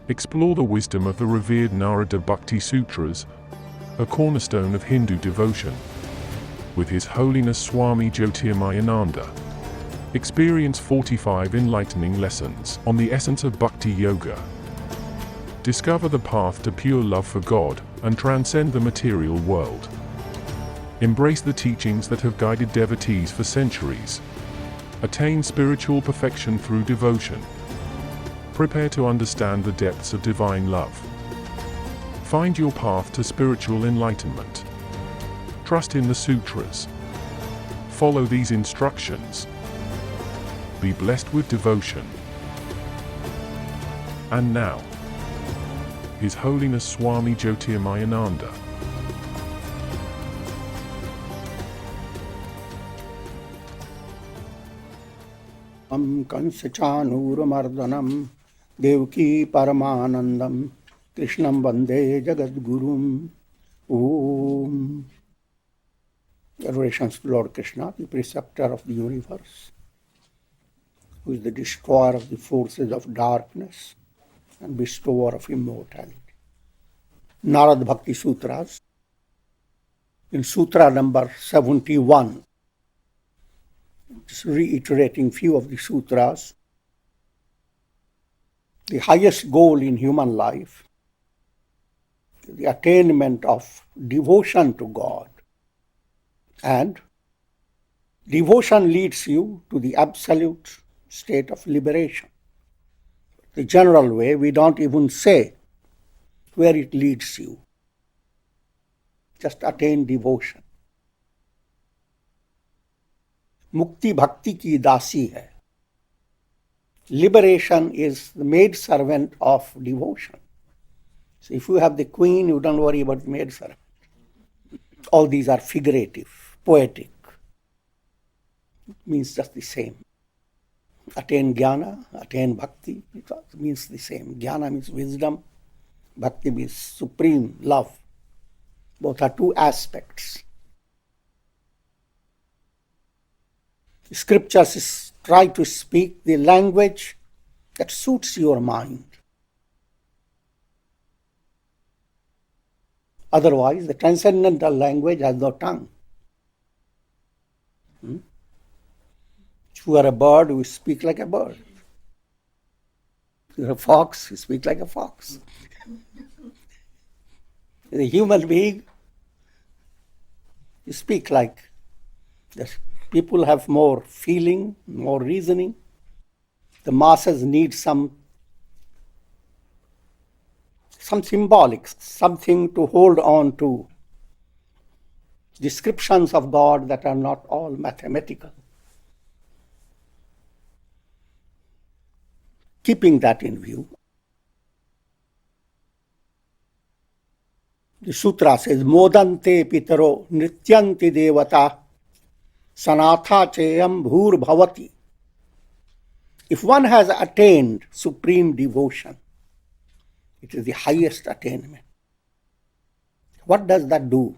explore the wisdom of the revered Narada Bhakti Sutras, a cornerstone of Hindu devotion, with His Holiness Swami Jyotirmayananda. Experience 45 enlightening lessons on the essence of Bhakti Yoga. Discover the path to pure love for God and transcend the material world. Embrace the teachings that have guided devotees for centuries. Attain spiritual perfection through devotion. Prepare to understand the depths of divine love. Find your path to spiritual enlightenment. Trust in the sutras. Follow these instructions. Be blessed with devotion. And now, His Holiness Swami Jyotirmayananda. 𝗪𝗃𝗀 Devaki परमानंदम कृष्णं वंदे जगद्गुरुम. Om. Adorations to Lord Krishna, the preceptor of the universe, who is the destroyer of the forces of darkness and bestower of immortality. Narada Bhakti Sutras, in Sutra number 71, just reiterating few of the sutras. The highest goal in human life is the attainment of devotion to God. And devotion leads you to the absolute state of liberation. The general way, we don't even say where it leads you. Just attain devotion. 𝗀𝗃𝗃𝗁𝗃 𝗃𝗍𝗃 hai. Liberation is the maidservant of devotion. So if you have the queen, you don't worry about the maidservant. All these are figurative, poetic. It means just the same. Attain jnana, attain bhakti, it means the same. Jnana means wisdom, bhakti means supreme love. Both are two aspects. The scriptures try to speak the language that suits your mind. Otherwise, the transcendental language has no tongue. If you are a bird, you speak like a bird. If you are a fox, you speak like a fox. As a human being, you speak like this. People have more feeling, more reasoning. The masses need some symbolic, something to hold on to. Descriptions of God that are not all mathematical. Keeping that in view, the sutra says, Modante pitaro nrityanti devata 𝗀𝗏𝗃 𝗵𝗆𝗆𝗺𝗵. If one has attained supreme devotion, it is the highest attainment. What does that do?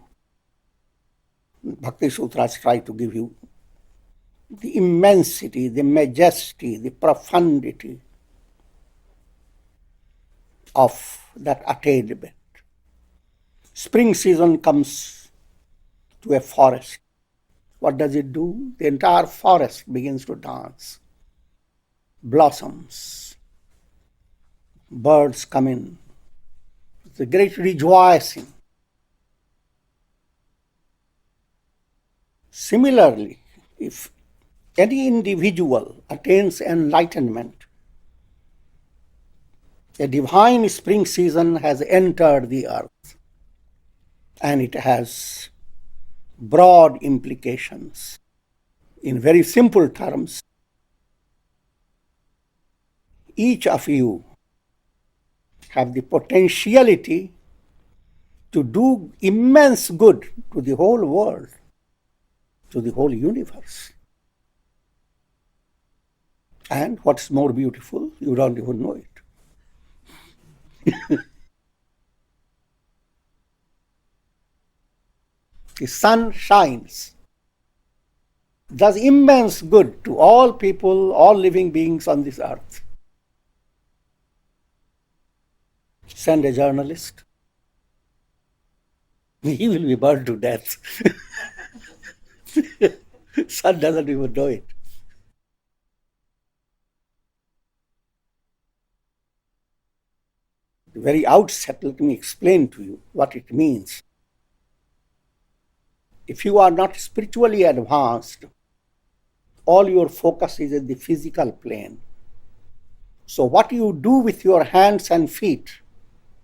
Bhakti Sutras try to give you the immensity, the majesty, the profundity of that attainment. Spring season comes to a forest. What does it do? The entire forest begins to dance. Blossoms. Birds come in. It's a great rejoicing. Similarly, if any individual attains enlightenment, a divine spring season has entered the earth, and it has broad implications. In very simple terms, each of you have the potentiality to do immense good to the whole world, to the whole universe. And what's more beautiful, you don't even know it. The sun shines, does immense good to all people, all living beings on this earth. send a journalist, he will be burned to death. Sun doesn't even know it. The very outset, let me explain to you what it means. If you are not spiritually advanced, all your focus is in the physical plane. So what you do with your hands and feet,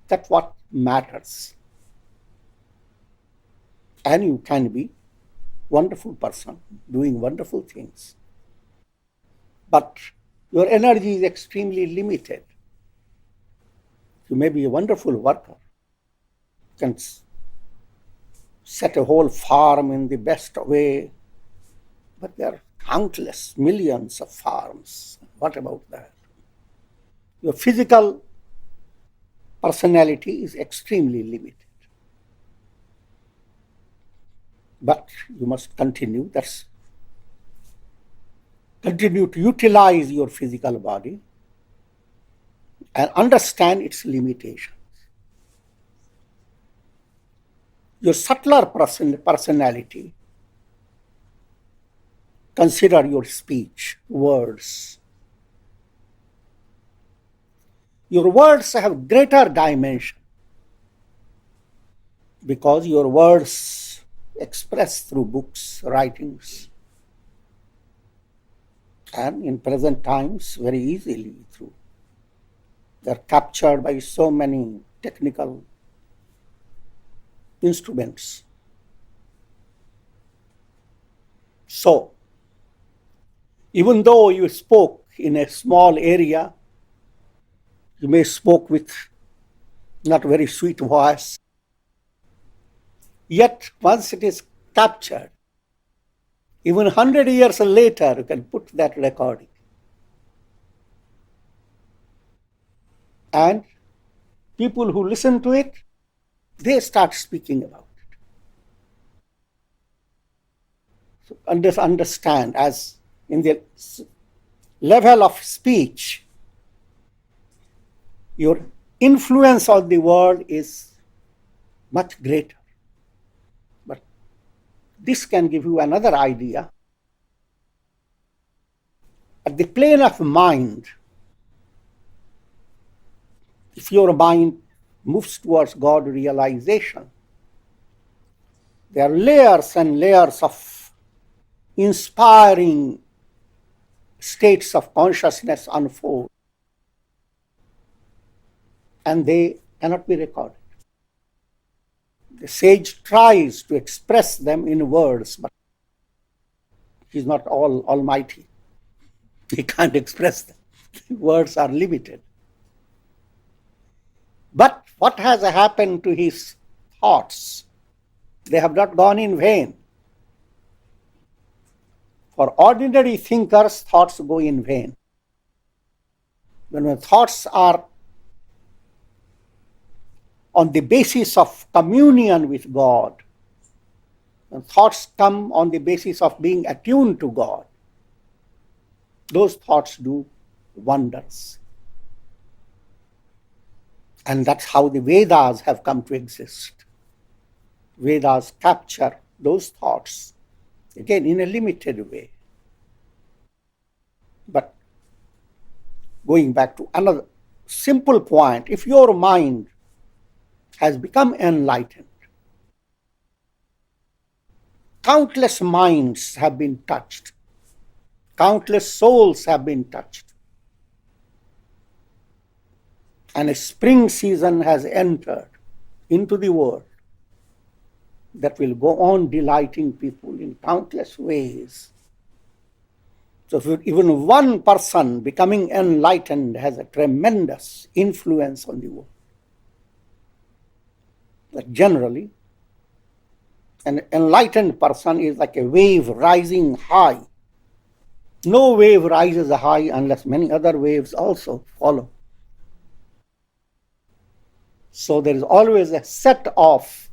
that's what matters. And you can be a wonderful person, doing wonderful things. But your energy is extremely limited. You may be a wonderful worker. You can set a whole farm in the best way, but there are countless millions of farms. What about that? Your physical personality is extremely limited. But you must continue to utilize your physical body and understand its limitations. Your subtler personality, consider your speech, words. Your words have greater dimension because your words express through books, writings, and in present times very easily through. They are captured by so many technical instruments. So, even though you spoke in a small area, you may spoke with not very sweet voice, yet once it is captured, even 100 years later, you can put that recording. And people who listen to it, they start speaking about it. So understand, as in the level of speech, your influence on the world is much greater. But this can give you another idea. At the plane of mind, if your mind moves towards God realization, there are layers and layers of inspiring states of consciousness unfold, and they cannot be recorded. The sage tries to express them in words, but he is not almighty. He can't express them. Words are limited. But what has happened to his thoughts? They have not gone in vain. For ordinary thinkers, thoughts go in vain. When thoughts are on the basis of communion with God, when thoughts come on the basis of being attuned to God, those thoughts do wonders. And that's how the Vedas have come to exist. Vedas capture those thoughts, again, in a limited way. But going back to another simple point, if your mind has become enlightened, countless minds have been touched, countless souls have been touched, and a spring season has entered into the world that will go on delighting people in countless ways. So if even one person becoming enlightened has a tremendous influence on the world. But generally, an enlightened person is like a wave rising high. No wave rises high unless many other waves also follow. So there is always a set of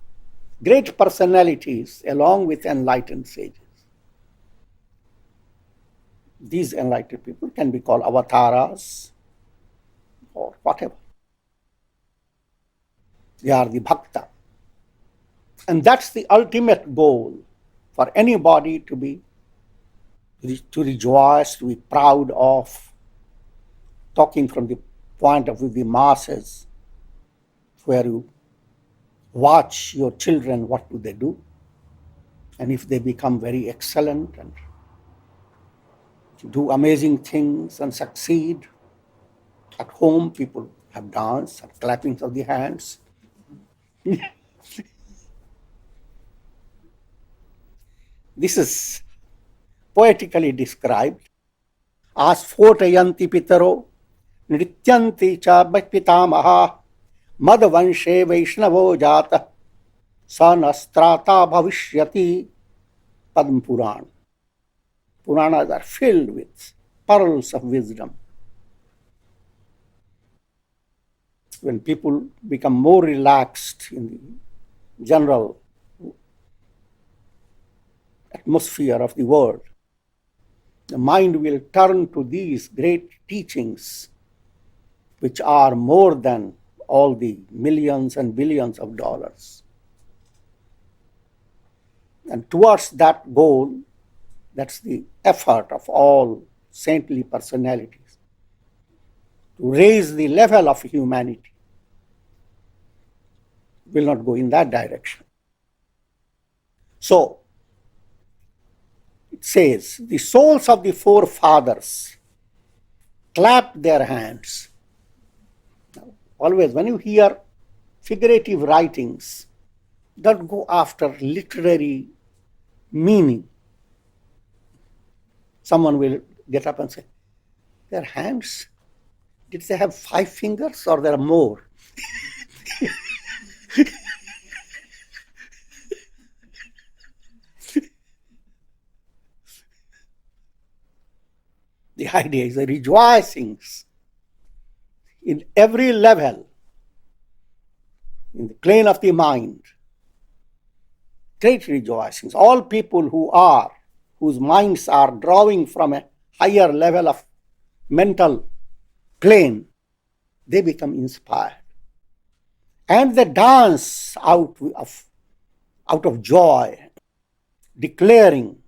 great personalities along with enlightened sages. These enlightened people can be called avatars or whatever. They are the bhakta. And that's the ultimate goal for anybody to rejoice, to be proud of. Talking from the point of view of the masses, where you watch your children, what do they do? And if they become very excellent and do amazing things and succeed, at home people have dance and clappings of the hands. This is poetically described as 𝗪𝗱 पितरो नृत्यन्ति च 𝗱𝗃 𝗪𝗏ंशे वैष्णवो जातः स नस्त्राता भविष्यति Padma Purana. Puranas are filled with pearls of wisdom. When people become more relaxed in the general atmosphere of the world, the mind will turn to these great teachings, which are more than all the millions and billions of dollars. And towards that goal, that's the effort of all saintly personalities, to raise the level of humanity. Will not go in that direction. So, it says, the souls of the forefathers clapped their hands. Now, always, when you hear figurative writings, don't go after literary meaning. Someone will get up and say, their hands, did they have 5 fingers or there are more? The idea is the rejoicings in every level, in the plane of the mind. Great rejoicings. All people whose minds are drawing from a higher level of mental plane, they become inspired. And they dance out of joy, declaring,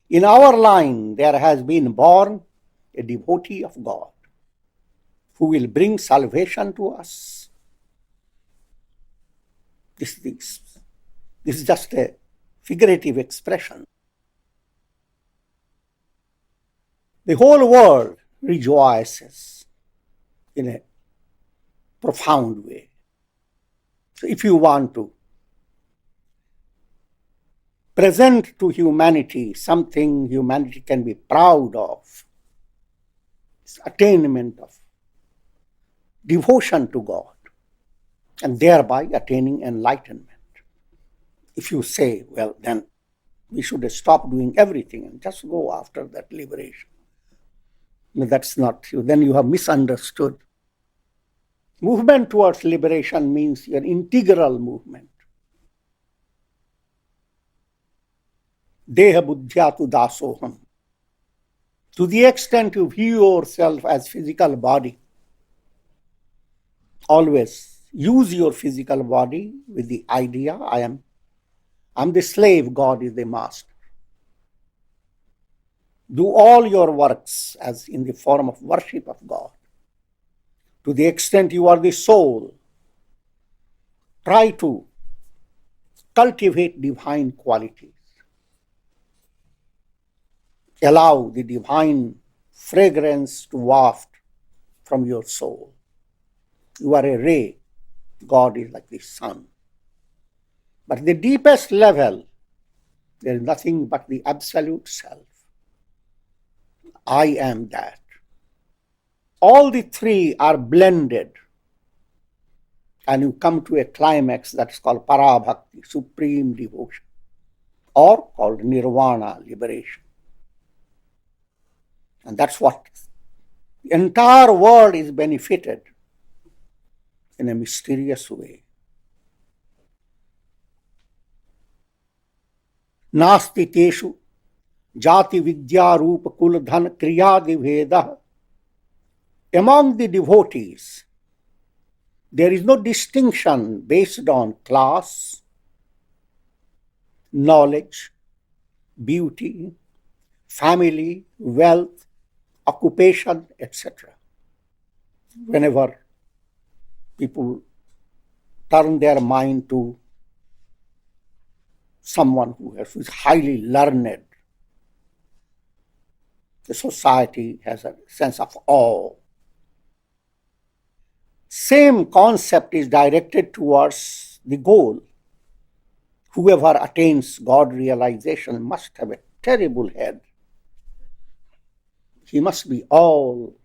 in our line there has been born a devotee of God who will bring salvation to us. This is just a figurative expression. The whole world rejoices in a profound way. So if you want to present to humanity something humanity can be proud of, it's attainment of devotion to God, and thereby attaining enlightenment. If you say, well, then we should stop doing everything and just go after that liberation. No, that's not true. Then you have misunderstood. Movement towards liberation means an integral movement. 𝗘𝗵𝗃𝗁𝗃𝗀𝗐 दासोहम्. To the extent you view yourself as physical body, always use your physical body with the idea, I'm the slave, God is the master. Do all your works as in the form of worship of God. To the extent you are the soul, try to cultivate divine qualities. Allow the divine fragrance to waft from your soul. You are a ray. God is like the sun. But the deepest level, there is nothing but the absolute self. I am that. All the three are blended, and you come to a climax that's called 𝗲𝗃𝗃, supreme devotion, or called nirvana, liberation. And that's what the entire world is benefited in a mysterious way. नास्ति तेषु जाति विद्या रूप कुल धन क्रियादि भेदः. Among the devotees, There is no distinction based on class, knowledge, beauty, family, wealth, occupation, etc. Whenever people turn their mind to someone who is highly learned, the society has a sense of awe. Same concept is directed towards the goal. Whoever attains God realization must have a terrible head. He must be all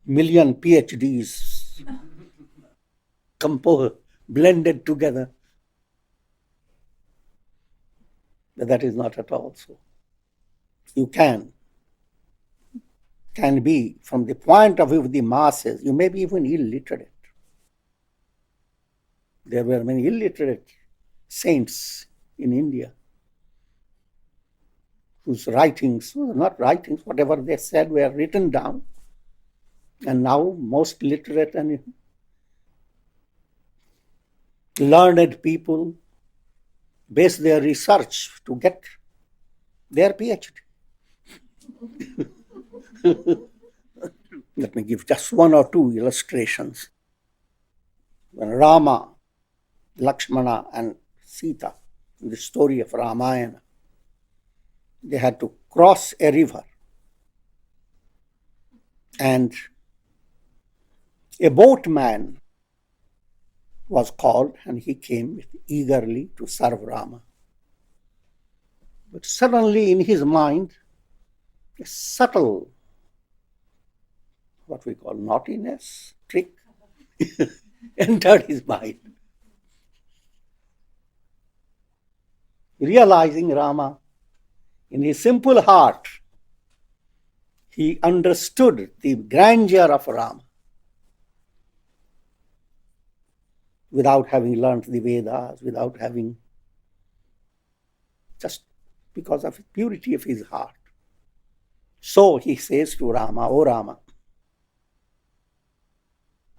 million PhDs blended together. But that is not at all so. You can be, from the point of view of the masses, you may be even illiterate. There were many illiterate saints in India whose writings, not writings, whatever they said were written down. And now most literate and learned people base their research to get their PhD. Let me give just one or two illustrations. When Rama, Lakshmana, and Sita, in the story of Ramayana, they had to cross a river, and a boatman was called, and he came eagerly to serve Rama. But suddenly in his mind, a subtle, what we call naughtiness, trick, entered his mind. Realizing Rama, in his simple heart, he understood the grandeur of Rama without having learnt the Vedas, without having, just because of the purity of his heart. So he says to Rama, "O Rama,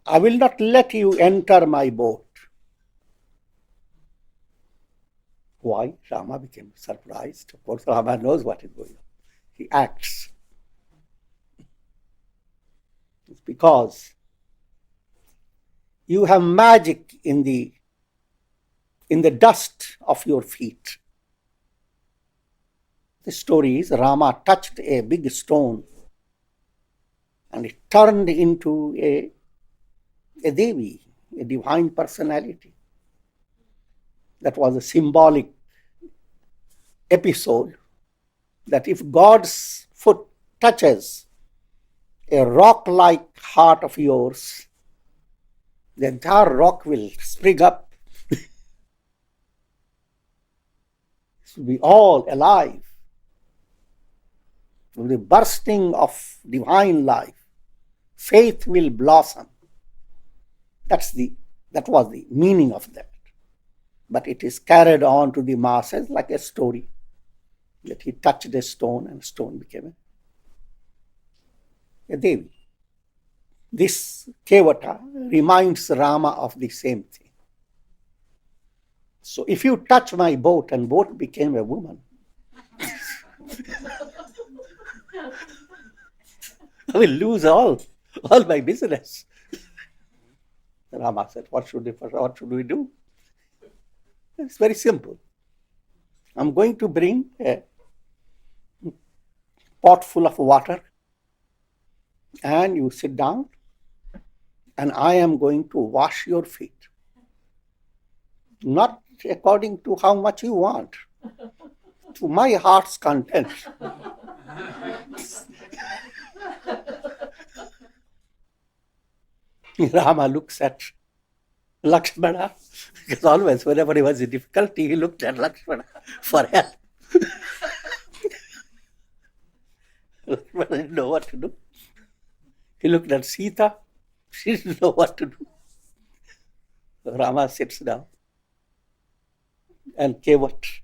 I will not let you enter my boat." Why? Rama became surprised. Of course, Rama knows what is going on. He acts. It's because you have magic in the dust of your feet. The story is Rama touched a big stone and it turned into a Devi, a divine personality. That was a symbolic episode that if God's foot touches a rock-like heart of yours, the entire rock will spring up. It will be all alive. From the bursting of divine life, faith will blossom. That was the meaning of that. But it is carried on to the masses like a story that he touched a stone and stone became a Devi. This 𝗀𝗃 reminds Rama of the same thing. So if you touch my boat and boat became a woman, I will lose all my business. Rama said, what should we do? It's very simple. I'm going to bring a pot full of water and you sit down and I am going to wash your feet. Not according to how much you want, to my heart's content. Rama looks at Lakshmana, because always whenever he was in difficulty, he looked at Lakshmana for help. Lakshmana didn't know what to do. He looked at Sita, she didn't know what to do. Rama sits down and 𝗀𝗃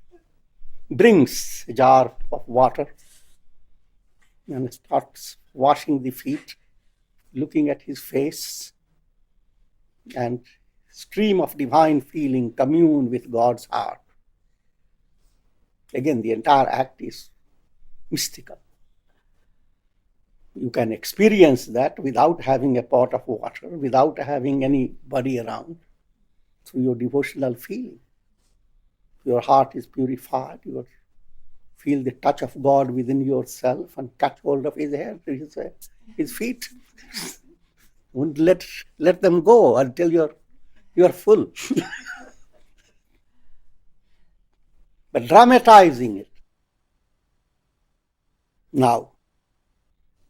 brings a jar of water and starts washing the feet, looking at his face. and stream of divine feeling commune with God's heart. Again, the entire act is mystical. You can experience that without having a pot of water, without having anybody around, through your devotional feeling. Your heart is purified, you feel the touch of God within yourself and catch hold of His hair, His feet. Don't let them go until you're full. But dramatizing it. Now,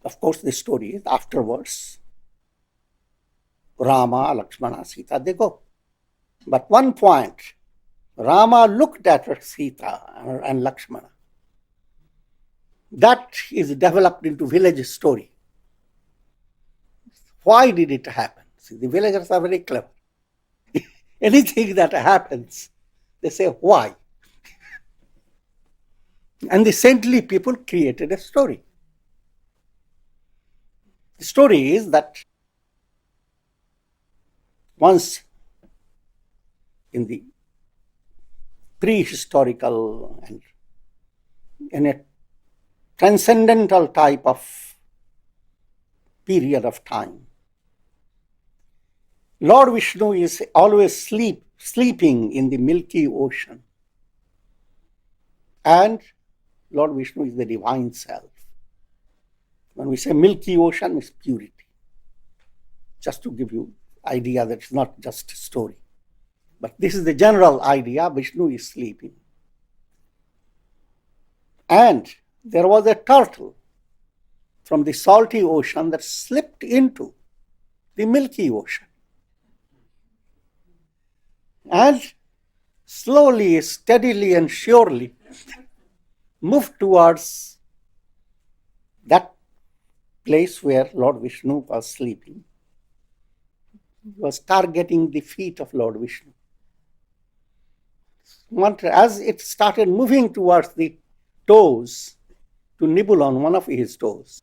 of course, the story is afterwards. Rama, Lakshmana, Sita, they go. But one point, Rama looked at Sita and Lakshmana. That is developed into village story. Why did it happen? See, the villagers are very clever. Anything that happens, they say, why? And the saintly people created a story. The story is that once in the prehistorical and in a transcendental type of period of time, Lord Vishnu is always sleeping in the milky ocean. And Lord Vishnu is the divine self. When we say milky ocean, it's purity. Just to give you idea that it's not just a story. But this is the general idea. Vishnu is sleeping. And there was a turtle from the salty ocean that slipped into the milky ocean. And slowly, steadily, and surely moved towards that place where Lord Vishnu was sleeping. He was targeting the feet of Lord Vishnu. As it started moving towards the toes, to nibble on one of his toes,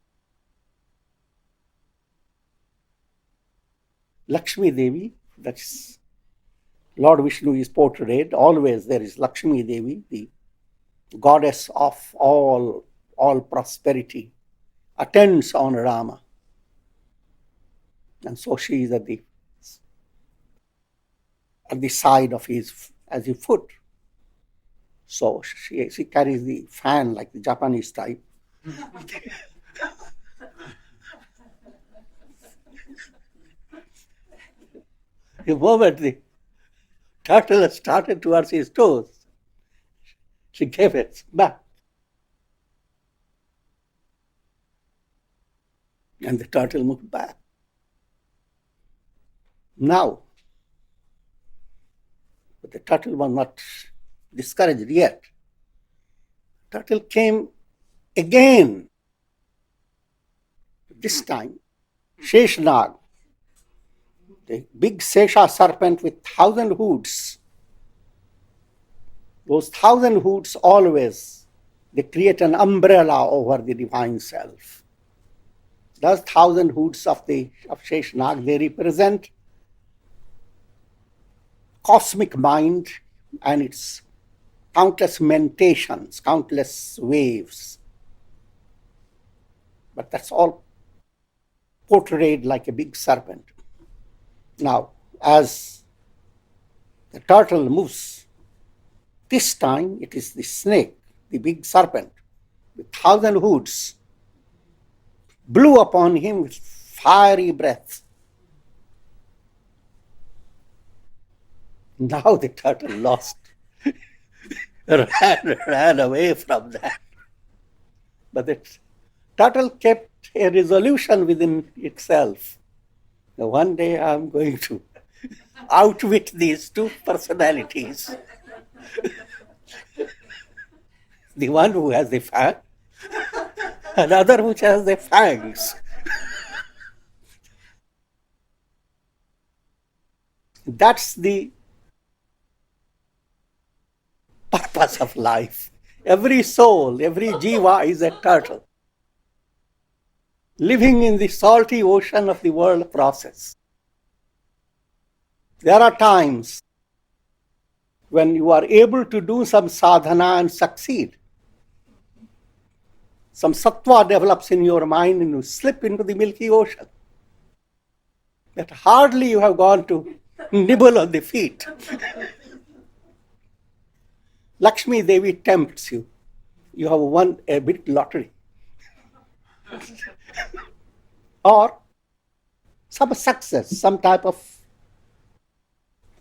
Lakshmi Devi, that's Lord Vishnu is portrayed, always there is Lakshmi Devi, the goddess of all prosperity, attends on Rama. And so she is at the side of his as a foot. So she carries the fan like the Japanese type. The moment the turtle started towards his toes, she gave it back. And the turtle moved back. Now, but the turtle was not discouraged yet. Turtle came again. This time, Sheshnag, the big Sesha serpent with 1,000 hoods. Those 1,000 hoods always, they create an umbrella over the divine self. Those 1,000 hoods of Sheshnag, they represent cosmic mind and its countless mentations, countless waves. But that's all portrayed like a big serpent. Now, as the turtle moves, this time it is the snake, the big serpent, with 1,000 hoods, blew upon him with fiery breath. Now the turtle lost, ran away from that. But the turtle kept a resolution within itself. Now, one day I'm going to outwit these two personalities. The one who has the fang, another which has the fangs. That's the purpose of life. Every soul, every jiva is a turtle, living in the salty ocean of the world process. There are times when you are able to do some sadhana and succeed. Some sattva develops in your mind and you slip into the milky ocean. That hardly you have gone to nibble on the feet. Lakshmi Devi tempts you. You have won a big lottery. Or some success, some type of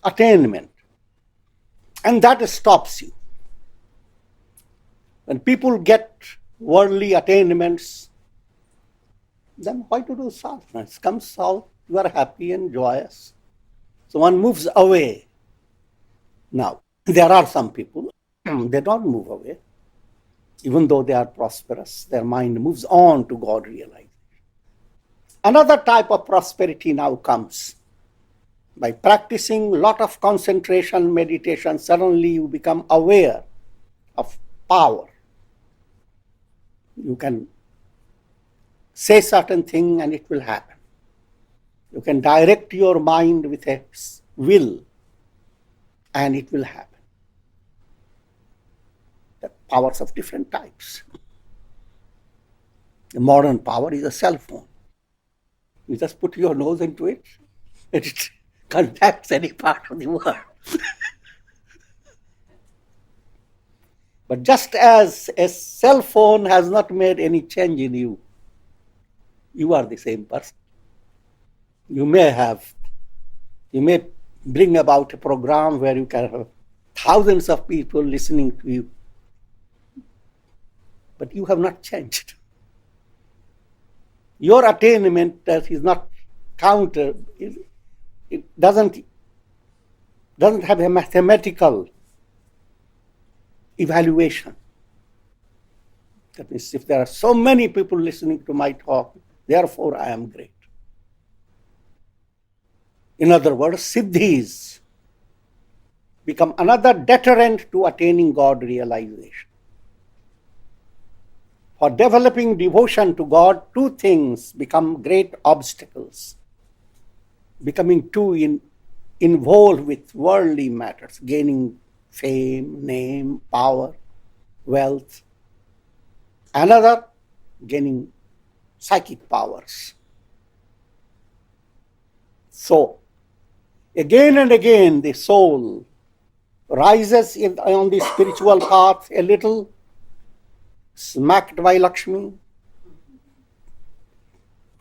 attainment. And that stops you. When people get worldly attainments, then why to do sadhana? It comes out, you are happy and joyous. So one moves away. Now, there are some people, they don't move away. Even though they are prosperous, their mind moves on to God realization. Another type of prosperity now comes. By practicing a lot of concentration, meditation, suddenly you become aware of power. You can say certain thing and it will happen. You can direct your mind with a will and it will happen. The powers of different types. The modern power is a cell phone. You just put your nose into it and it contacts any part of the world. But just as a cell phone has not made any change in you, you are the same person. You may bring about a program where you can have thousands of people listening to you, but you have not changed. Your attainment that is not counted, it doesn't have a mathematical evaluation. That means if there are so many people listening to my talk, therefore I am great. In other words, siddhis become another deterrent to attaining God realization. For developing devotion to God, two things become great obstacles. Becoming too involved with worldly matters, gaining fame, name, power, wealth. Another, gaining psychic powers. So, again and again the soul rises on the spiritual path a little, smacked by Lakshmi,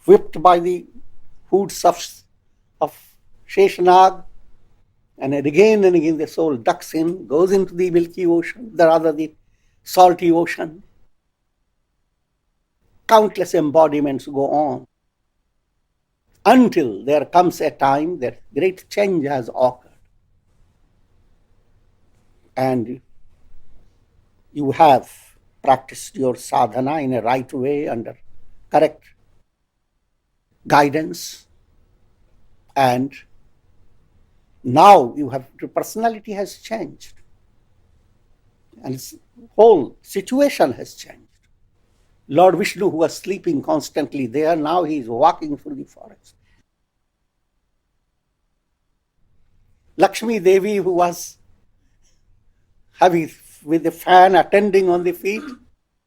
whipped by the hoods of Sheshanag, and again the soul ducks in, goes into the milky ocean, the salty ocean. Countless embodiments go on until there comes a time that great change has occurred. And you have practiced your sadhana in a right way under correct guidance, and now your personality has changed and the whole situation has changed. Lord Vishnu, who was sleeping constantly there, now he is walking through the forest. Lakshmi Devi, who was heavy with the fan attending on the feet,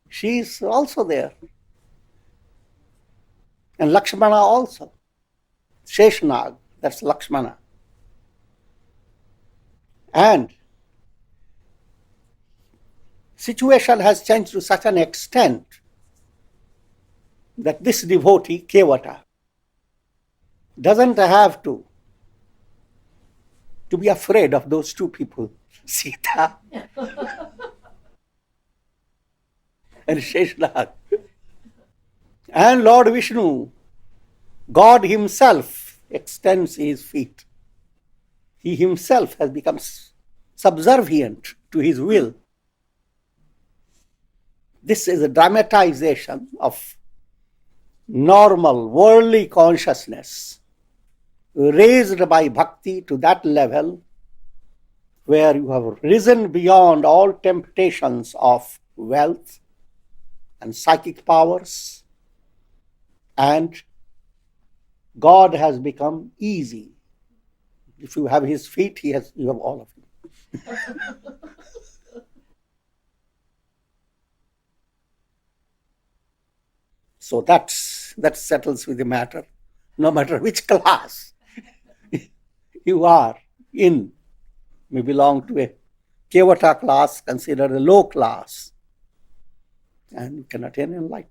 she is also there. And Lakshmana also. Sheshanag, that's Lakshmana. And situation has changed to such an extent that this devotee, 𝗀𝗂𝗽𝗀𝗆, doesn't have to be afraid of those two people, Sita and Sheshanag. And Lord Vishnu, God himself, extends his feet. He himself has become subservient to his will. This is a dramatization of normal worldly consciousness raised by bhakti to that level where you have risen beyond all temptations of wealth and psychic powers, and God has become easy If you have his feet, you have all of him. So that settles with the matter. No matter which class you are in, may belong to a 𝘀𝗶𝗃 class, considered a low class, and you can attain enlightenment.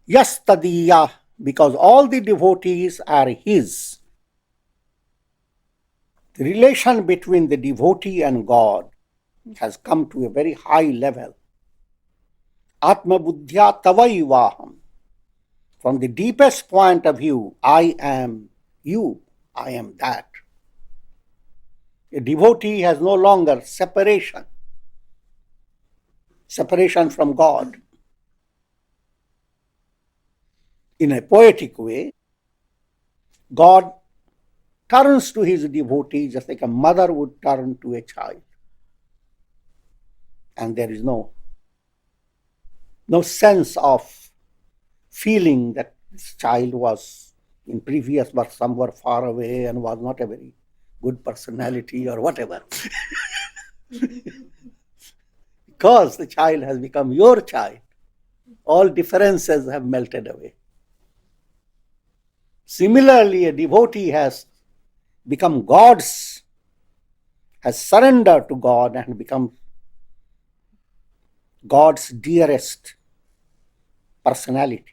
Yes, 𝗀𝗃𝗃𝗀, because all the devotees are his. The relation between the devotee and God has come to a very high level. 𝗪𝗼𝑏ुद्ध्या 𝗍𝗏𝗏. From the deepest point of view, I am you, I am that. A devotee has no longer separation from God. In a poetic way, God turns to his devotee just like a mother would turn to a child. And there is no sense of feeling that this child was in previous birth somewhere far away and was not a very good personality or whatever. Because the child has become your child, all differences have melted away. Similarly, a devotee has become God's, has surrendered to God and become God's dearest personality.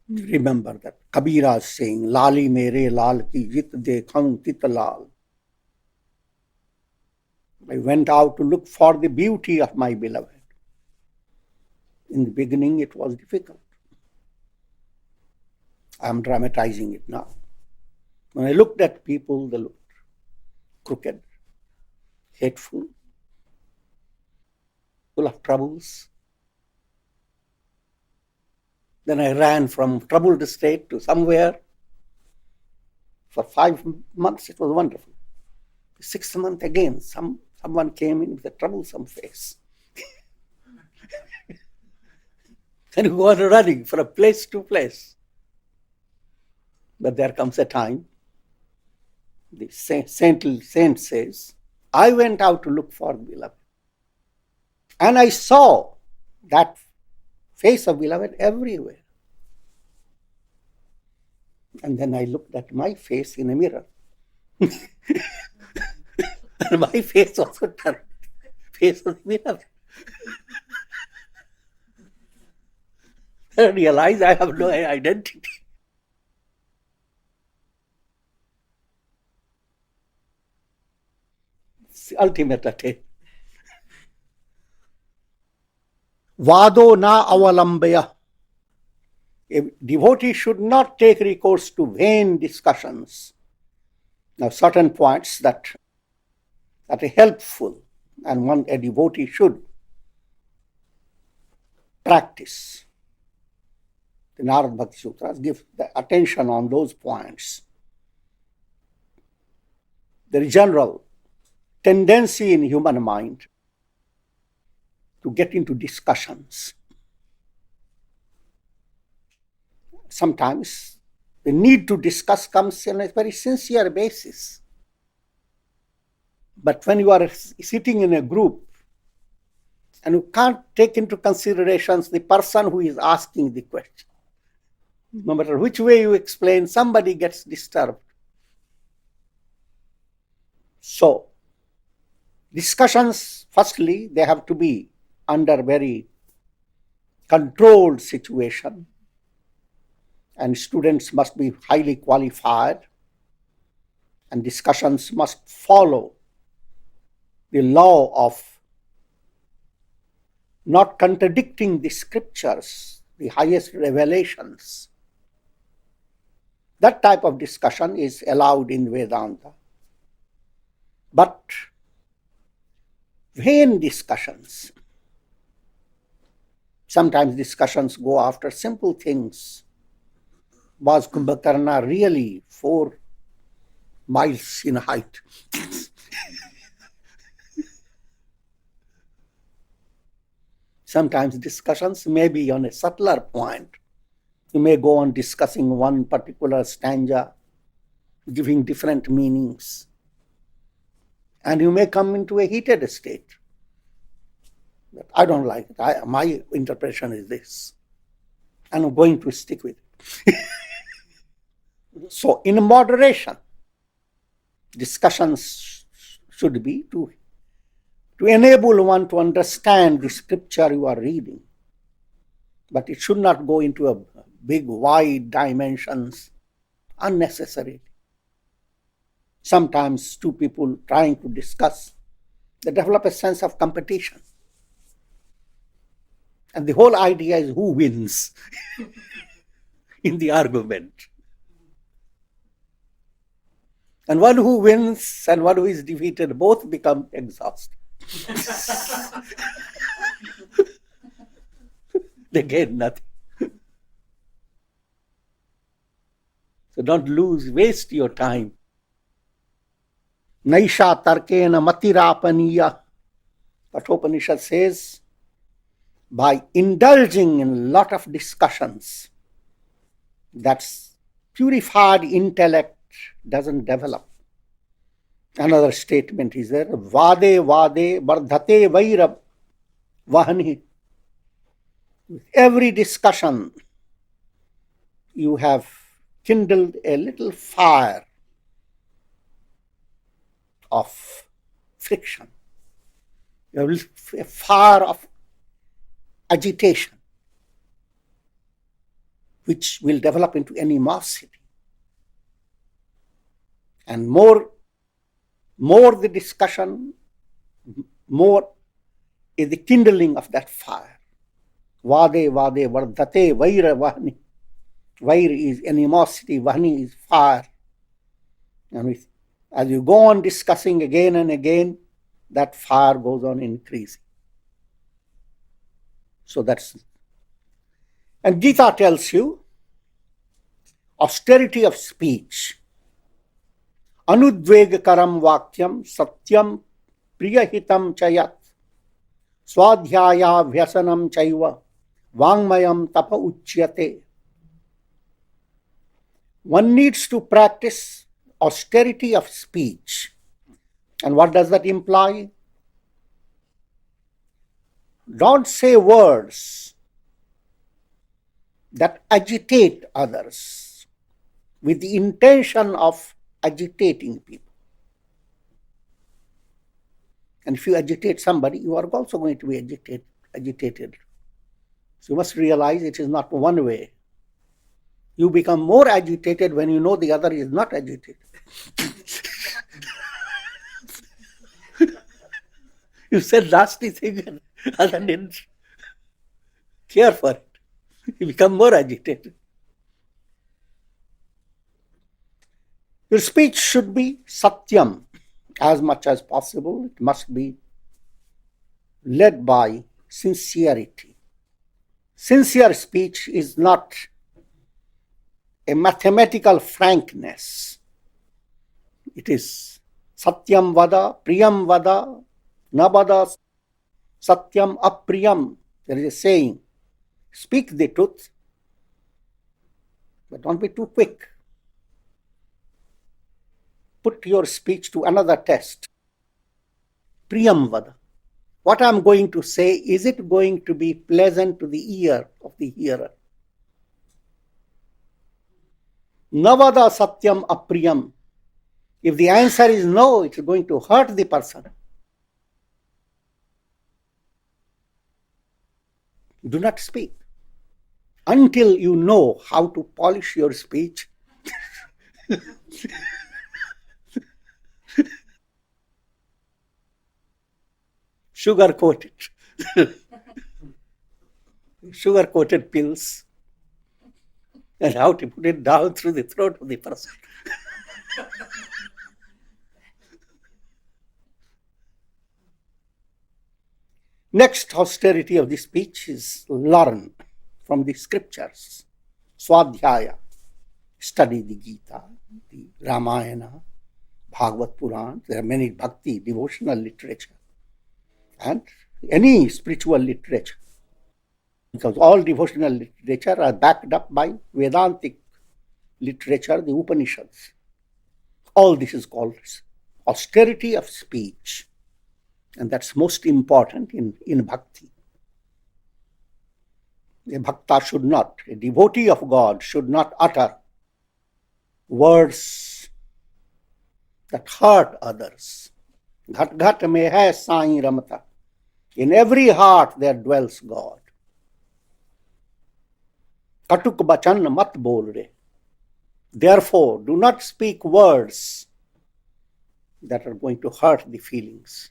Remember that Kabira is saying, Lali mere lal ki jit dekhun tit lal. I went out to look for the beauty of my beloved. In the beginning, it was difficult. I am dramatizing it now. When I looked at people, they looked crooked, hateful, full of troubles. Then I ran from troubled state to somewhere. For 5 months, it was wonderful. The 6th month again, someone came in with a troublesome face. And you go on running from place to place. But there comes a time, the saint says, I went out to look for the beloved. And I saw that face of beloved everywhere. And then I looked at my face in a mirror. And my face also turned face of the beloved. I realized I have no identity. It's the ultimate attain. Vado na avalambaya. A devotee should not take recourse to vain discussions. Now, certain points that are helpful and a devotee should practice. The Narada Bhakti Sutras give the attention on those points. There is general tendency in human mind to get into discussions. Sometimes the need to discuss comes on a very sincere basis. But when you are sitting in a group and you can't take into considerations the person who is asking the question, no matter which way you explain, somebody gets disturbed. So, discussions, firstly, they have to be under very controlled situation, and students must be highly qualified, and discussions must follow the law of not contradicting the scriptures, the highest revelations. That type of discussion is allowed in Vedanta. But vain discussions, sometimes discussions go after simple things. Was Kumbhakarna really 4 miles in height? Sometimes discussions may be on a subtler point You may go on discussing one particular stanza, giving different meanings. And you may come into a heated state. I don't like it. My interpretation is this. And I'm going to stick with it. So, in moderation, discussions should be to enable one to understand the scripture you are reading. But it should not go into a big, wide dimensions unnecessarily. Sometimes two people trying to discuss, they develop a sense of competition. And the whole idea is who wins in the argument. And one who wins and one who is defeated both become exhausted. They gain nothing. So don't waste your time. Naisha tarkena matirapaniya. 𝗲𝗏𝗃 says, by indulging in a lot of discussions, that's purified intellect doesn't develop. Another statement is there, 𝗲𝗿𝗃𝗃𝗵𝗆𝗺𝗃. With every discussion, you have kindled a little fire of friction. You have a fire of agitation, which will develop into animosity. And more the discussion, more is the kindling of that fire. 𝗲𝗿𝗃𝗃𝗵𝗆𝗺𝗃. Vair is animosity, vani is fire. And as you go on discussing again and again, that fire goes on increasing. So and Gita tells you, austerity of speech, anudvegakaram vakyam satyam priyahitam chayat swadhyaya vyasanam chaiva vangmayam tapa uchyate. One needs to practice austerity of speech. And what does that imply? Don't say words that agitate others with the intention of agitating people. And if you agitate somebody, you are also going to be agitated. So you must realize it is not one way. You become more agitated when you know the other is not agitated. You said nasty thing and other didn't care for it. You become more agitated. Your speech should be satyam as much as possible. It must be led by sincerity. Sincere speech is not a mathematical frankness. It is satyam vada, priyam vada, na vada satyam apriyam. There is a saying, speak the truth, but don't be too quick. Put your speech to another test. Priyam vada. What I am going to say, is it going to be pleasant to the ear of the hearer? Navada satyam apriyam. If the answer is no, it is going to hurt the person. Do not speak until you know how to polish your speech. Sugar-coated. Sugar-coated pills. And how to put it down through the throat of the person. Next austerity of the speech is learn from the scriptures. Swadhyaya, study the Gita, the Ramayana, Bhagavad Puran. There are many bhakti, devotional literature, and any spiritual literature. Because all devotional literature are backed up by Vedantic literature, the Upanishads. All this is called austerity of speech. And that's most important in bhakti. A bhakta should not, a devotee of God should not utter words that hurt others. 𝗃𝗶𝗃𝗁 𝗪𝗏𝗃. In every heart there dwells God. कटुक बचन मत बोल रे. Therefore, do not speak words that are going to hurt the feelings.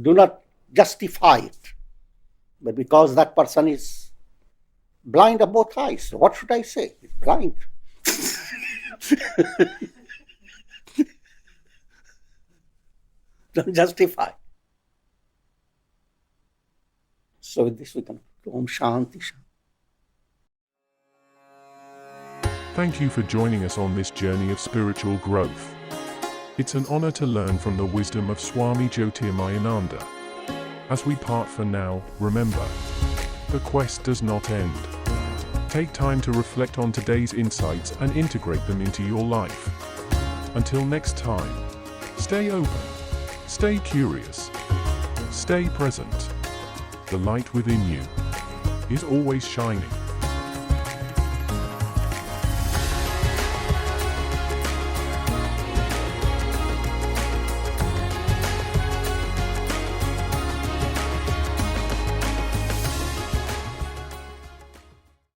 Do not justify it. But because that person is blind of both eyes, what should I say? He's blind. Don't justify. So with this we can Om Shanti Shanti. Thank you for joining us on this journey of spiritual growth. It's an honor to learn from the wisdom of Swami Jyotirmayananda. As we part for now, remember, the quest does not end. Take time to reflect on today's insights and integrate them into your life. Until next time, stay open, stay curious, stay present. The light within you is always shining.